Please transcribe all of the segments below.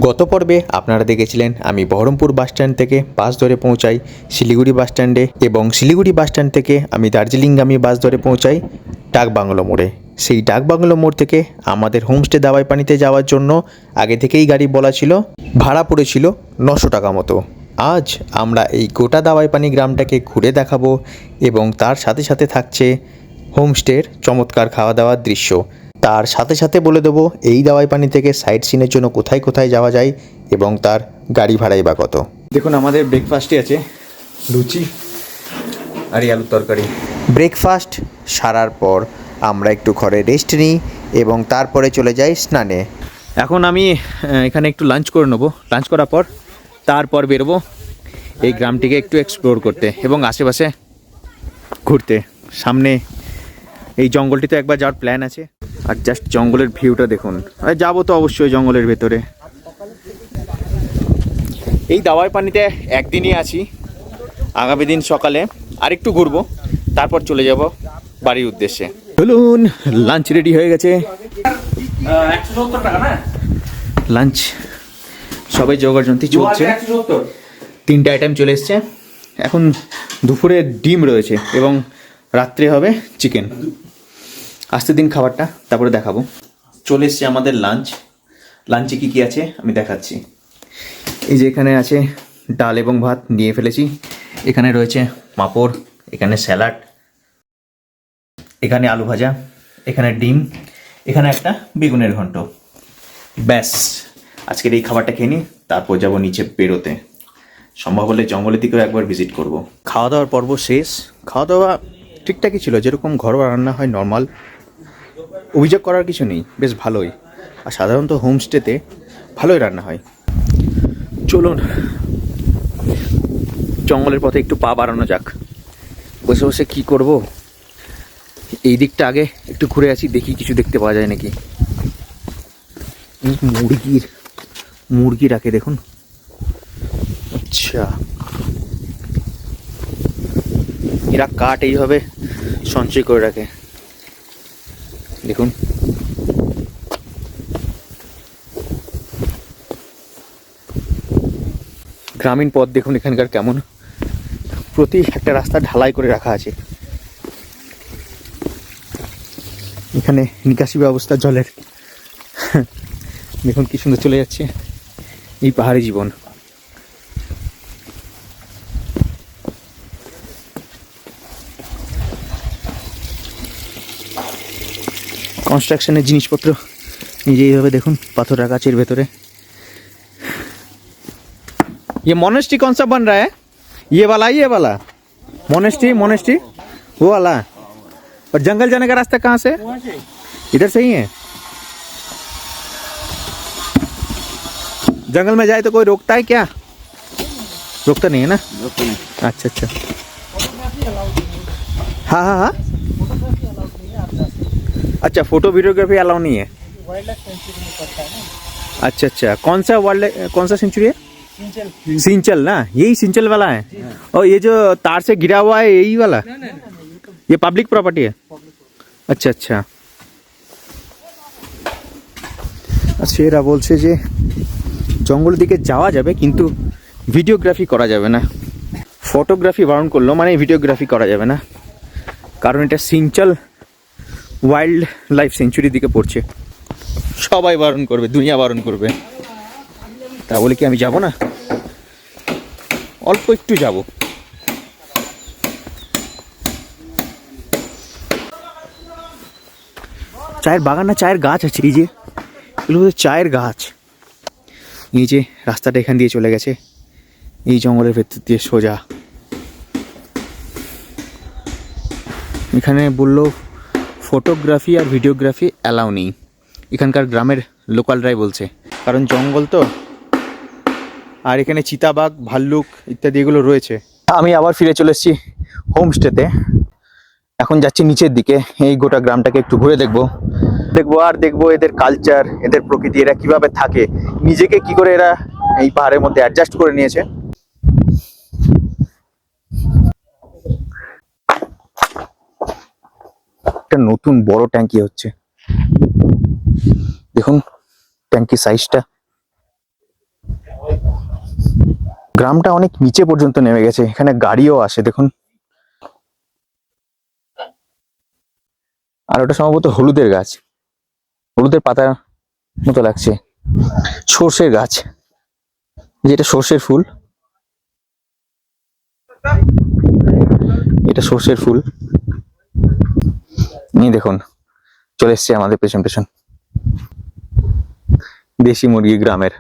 গত পর্বে আপনারা দেখেছিলেন আমি বহরমপুর বাসস্ট্যান্ড থেকে বাস ধরে পৌঁছাই শিলিগুড়ি বাসস্ট্যান্ডে এবং শিলিগুড়ি বাসস্ট্যান্ড থেকে আমি দার্জিলিংগামী বাস ধরে পৌঁছাই ডাকবাংলো মোড়ে। সেই ডাকবাংলো মোড় থেকে আমাদের হোমস্টে দাওয়াইপানিতে যাওয়ার জন্য আগে থেকেই গাড়ি বলা ছিল, ভাড়া পড়েছিল 900 টাকা মতো। আজ আমরা এই গোটা দাওয়াইপানি গ্রামটাকে ঘুরে দেখাবো এবং তার সাথে সাথে থাকছে হোমস্টের চমৎকার খাওয়া দাওয়ার দৃশ্য। তার সাথে সাথে বলে দেবো এই দাওয়াইপানি থেকে সাইট সিনের জন্য কোথায় কোথায় যাওয়া যায় এবং তার গাড়ি ভাড়াই বা কত। দেখুন আমাদের ব্রেকফাস্টে আছে লুচি আর আলুর তরকারি। ব্রেকফাস্ট সারার পর আমরা একটু ঘরে রেস্ট নিই এবং তারপরে চলে যাই স্নানে। এখন আমি এখানে একটু লাঞ্চ করে নেবো, লাঞ্চ করার পর তারপর বেরোবো এই গ্রামটিকে একটু এক্সপ্লোর করতে এবং আশেপাশে ঘুরতে। সামনে এই জঙ্গলটিতে একবার যাওয়ার প্ল্যান আছে। আর জাস্ট জঙ্গলের ভিউটা দেখুন। যাবো তো অবশ্যই জঙ্গলের ভেতরে। এই দাওয়াইপানিতে একদিনই আছি, আগামী দিন সকালে আরেকটু ঘুরবো, তারপর চলে যাব বাড়ির উদ্দেশ্যে। চলুন, লাঞ্চ রেডি হয়ে গেছে। 170 টাকা না লাঞ্চ সবাই জোগাড়যন্ত্রী চলছে। 3টে আইটেম চলে এসছে। এখন দুপুরে ডিম রয়েছে এবং রাত্রে হবে চিকেন। আসতে দিন খাবারটা, তারপরে দেখাবো। চলে এসছে আমাদের লাঞ্চ। লাঞ্চে কী কী আছে আমি দেখাচ্ছি। এই যে এখানে আছে ডাল এবং ভাত নিয়ে ফেলেছি। এখানে রয়েছে পাঁপড়, এখানে স্যালাড, এখানে আলু ভাজা, এখানে ডিম, এখানে একটা বেগুনের ঘন্ট। ব্যাস, আজকের এই খাবারটা খেয়ে নিই, তারপর যাবো নিচে বেরোতে। সম্ভব হলে জঙ্গলের দিকেও একবার ভিজিট করব। খাওয়া দাওয়ার পর্ব শেষ। খাওয়া দাওয়া ঠিকঠাকই ছিল, যেরকম ঘরোয়া রান্না হয় নর্মাল, অভিযোগ করার কিছু নেই, বেশ ভালোই। আর সাধারণত হোমস্টেতে ভালোই রান্না হয়। চলুন জঙ্গলের পথে একটু পা বাড়ানো যাক। বসে বসে কী করব, এই দিকটা আগে একটু ঘুরে আসি, দেখি কিছু দেখতে পাওয়া যায় নাকি। মুরগি রাখে দেখুন। আচ্ছা, এরা কাঠ এইভাবে সঞ্চয় করে রাখে দেখুন। গ্রামীণ পথ দেখুন এখানকার কেমন, প্রতি একটা রাস্তা ঢালাই করে রাখা আছে। এখানে নিকাশি ব্যবস্থা জলের দেখুন কি সুন্দর চলে যাচ্ছে এই পাহাড়ি জীবন। কনস্ট্রাকশনের জিনিসপত্র নিজে এইভাবে দেখুন পাথর রাখা আছে এর ভেতরে। ये मोनेस्ट्री कौन सा बन रहा है? ये वाला मोनेस्ट्री वो वाला। और जंगल जाने का रास्ता कहाँ से? इधर से ही है। जंगल में जाए तो कोई रोकता है क्या? रोकता नहीं है ना? अच्छा अच्छा, हाँ। अच्छा, फोटो वीडियोग्राफी अलाउ नहीं है। अच्छा, कौन सा सेंचुरी है? सिंचल ना, यही सिंचल वाला है। और ये जो तार से गिरा हुआ है यही वाला? ये पब्लिक प्रॉपर्टी है। अच्छा। আচ্ছা, এরা বলছে যে জঙ্গলের দিকে যাওয়া যাবে কিন্তু ভিডিওগ্রাফি করা যাবে না। ফটোগ্রাফি বারণ করলো, মানে ভিডিওগ্রাফি করা যাবে না, কারণ এটা সিঞ্চল ওয়াইল্ড লাইফ সেঞ্চুরির দিকে পড়ছে। সবাই বারণ করবে, দুনিয়া বারণ করবে। তা বলে কি আমি যাব না? অল্প একটু যাব। চায়ের বাগান না চায়ের গাছ আছে, এই যে এগুলো চায়ের গাছ। এই যে রাস্তাটা এখান দিয়ে চলে গেছে এই জঙ্গলের ভেতর দিয়ে সোজা। এখানে বললো ফটোগ্রাফি আর ভিডিওগ্রাফি অ্যালাউ নেই, এখানকার গ্রামের লোকালরাই বলছে, কারণ জঙ্গল তো। আর এখানে চিতাবাঘ, ভাল্লুক ইত্যাদি এগুলো রয়েছে। আমি আবার ফিরে চলে এসেছি হোমস্টেতে। এখন যাচ্ছি নিচের দিকে, এই গোটা গ্রামটাকে একটু ঘুরে দেখবো এদের কালচার, এদের প্রকৃতি, এরা কিভাবে থাকে, নিজেকে কি করে এরা এই পাহাড়ের মধ্যে অ্যাডজাস্ট করে নিয়েছে। একটা নতুন বড় ট্যাঙ্কি হচ্ছে, দেখুন ট্যাঙ্কি সাইজটা। গ্রামটা অনেক নিচে পর্যন্ত নেমে গেছে, এখানে গাড়িও আসে দেখুন। আর ওটা সম্ভবত হলুদের গাছ, হলুদের পাতা মতো লাগছে। সর্ষের গাছ, যেটা সর্ষের ফুল, এটা সর্ষের ফুল। এই দেখুন চলে এসছে আমাদের পেছন পেছন দেশি মুরগি গ্রামের।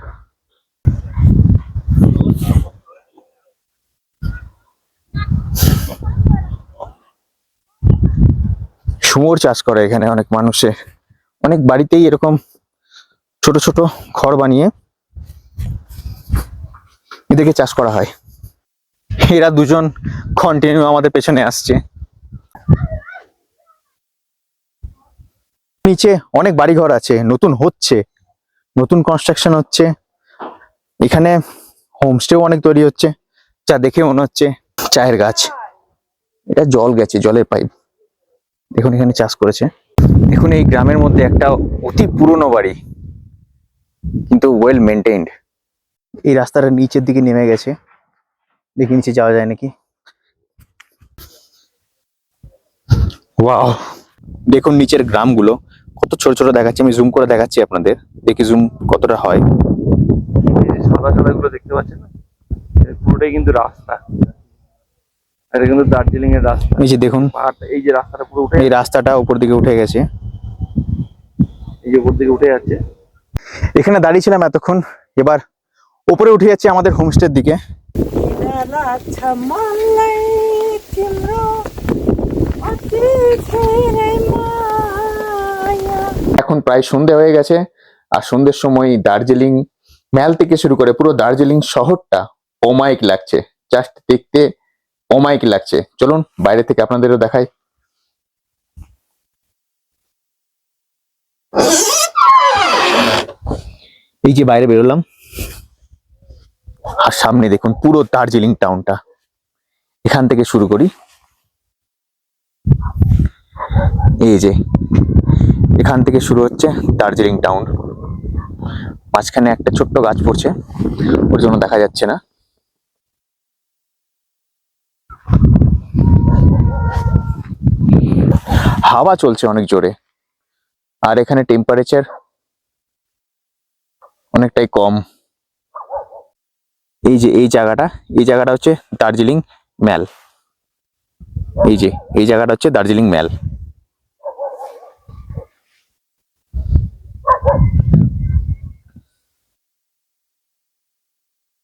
শুয়োর চাষ করে এখানে অনেক মানুষে, অনেক বাড়িতেই এরকম ছোট ছোট ঘর বানিয়ে এদেরকে চাষ করা হয়। এরা দুজন কন্টিনিউ আমাদের পেছনে আসছে। নিচে অনেক বাড়িঘর আছে, নতুন হচ্ছে, নতুন কনস্ট্রাকশন হচ্ছে। এখানে হোমস্টেও অনেক তৈরি হচ্ছে, যা দেখে মনে হচ্ছে চায়ের গাছ। এটা জল গেছে, জলের পাইপ। দেখুন এখানে চাষ করেছে। দেখুন এই গ্রামের মধ্যে একটা অতি পুরনো বাড়ি, কিন্তু ওয়েল মেনটেইনড। এই রাস্তাটা নিচের দিকে নেমে গেছে, দেখি নিচে যাওয়া যায় নাকি। ওয়াও, দেখুন নিচের গ্রামগুলো কত ছোট ছোট দেখাচ্ছে। আমি জুম করে দেখাচ্ছি আপনাদের, দেখি জুম কতটা হয়। এই যে সাদা সাদা গুলো দেখতে পাচ্ছেন না, এই পুরোটাই কিন্তু রাস্তা। এটা কিন্তু দার্জিলিং এর রাস্তা। এই যে দেখুন পাহাড়টা, এই যে রাস্তাটা পুরো উঠে, এই রাস্তাটা উপর দিকে উঠে গেছে, এই যে উপর দিকে উঠে যাচ্ছে। এখানে দাঁড়িয়েছিলাম এতক্ষণ, এবার উপরে উঠে যাচ্ছে আমাদের হোমস্টের দিকে। এখন প্রায় সন্ধে হয়ে গেছে, আর সন্ধ্যের সময় দার্জিলিং ম্যাল থেকে শুরু করে পুরো দার্জিলিং শহরটা অমায়িক লাগছে, জাস্ট দেখতে অমায়িক লাগছে। চলুন বাইরে থেকে আপনাদেরও দেখাই। এই যে বাইরে বেরোলাম, আর সামনে দেখুন পুরো দার্জিলিং টাউনটা। এখান থেকে শুরু করি, এই যে এখান থেকে শুরু হচ্ছে দার্জিলিং টাউন। মাঝখানে একটা ছোট্ট গাছ পড়ছে, ওর জন্য দেখা যাচ্ছে না। হাওয়া চলছে অনেক জোরে, আর এখানে টেম্পারেচার অনেকটাই কম। এই যে এই জায়গাটা হচ্ছে দার্জিলিং ম্যাল। এই যে এই জায়গাটা হচ্ছে দার্জিলিং ম্যাল।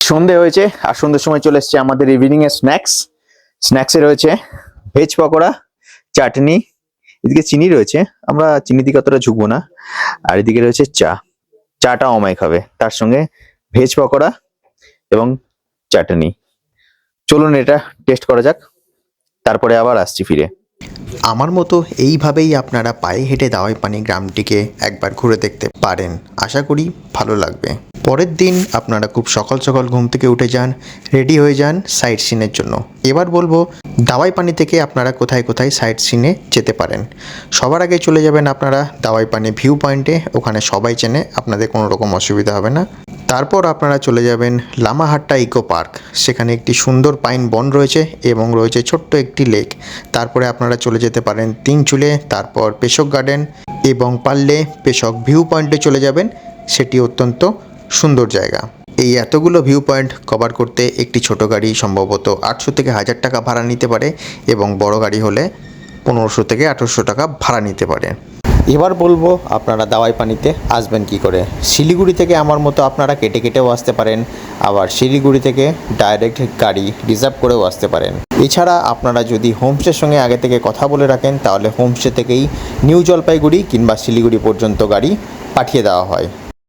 সন্ধে হয়েছে, আর সন্ধ্যের সময় চলে এসছে আমাদের ইভিনিং এর স্ন্যাক্সে রয়েছে ভেজ পকোড়া, চাটনি, এদিকে চিনি রয়েছে, আমরা চিনির দিকে অতটা ঝুঁকবো না। আর এদিকে রয়েছে চাটা অমায়িক হবে, তার সঙ্গে ভেজ পকোড়া এবং চাটনি। চলুন এটা টেস্ট করা যাক, তারপরে আবার আসছি ফিরে। আমার মতো এইভাবেই আপনারা পায়ে হেঁটে দাওয়াইপানি গ্রামটিকে একবার ঘুরে দেখতে পারেন, আশা করি ভালো লাগবে। পরের দিন আপনারা খুব সকাল সকাল ঘুম থেকে উঠে যান, রেডি হয়ে যান সাইট সিনের জন্য। এবার বলবো দাওয়াইপানি থেকে আপনারা কোথায় কোথায় সাইট সিনে যেতে পারেন। সবার আগে চলে যাবেন আপনারা দাওয়াইপানি ভিউ পয়েন্টে, ওখানে সবাই চেনে, আপনাদের কোনো রকম অসুবিধা হবে না। তারপর আপনারা চলে যাবেন লামাহাট্টা ইকো পার্ক, সেখানে একটি সুন্দর পাইন বন রয়েছে এবং রয়েছে ছোট্ট একটি লেক। তারপরে আপনারা চলে যেতে পারেন তিনচুলে, তারপর পেশক গার্ডেন, এবং পারলে পেশক ভিউ পয়েন্টে চলে যাবেন, সেটি অত্যন্ত সুন্দর জায়গা। এই এতগুলো ভিউ পয়েন্ট কভার করতে একটি ছোট গাড়ি সম্ভবত 800 থেকে 1000 টাকা ভাড়া নিতে পারে, এবং বড় গাড়ি হলে 1500 থেকে 1800 টাকা ভাড়া নিতে পারে। এবার বলবো আপনারা দাওয়াইপানিতে আসবেন কি করে। শিলিগুড়ি থেকে আমার মতো আপনারা কেটে কেটেও আসতে পারেন, আবার শিলিগুড়ি থেকে ডাইরেক্ট গাড়ি রিজার্ভ করেও আসতে পারেন। এছাড়া আপনারা যদি হোমস্টের সঙ্গে আগে থেকে কথা বলে রাখেন, তাহলে হোমস্টে থেকেই নিউ জলপাইগুড়ি কিংবা শিলিগুড়ি পর্যন্ত গাড়ি পাঠিয়ে দেওয়া হয়।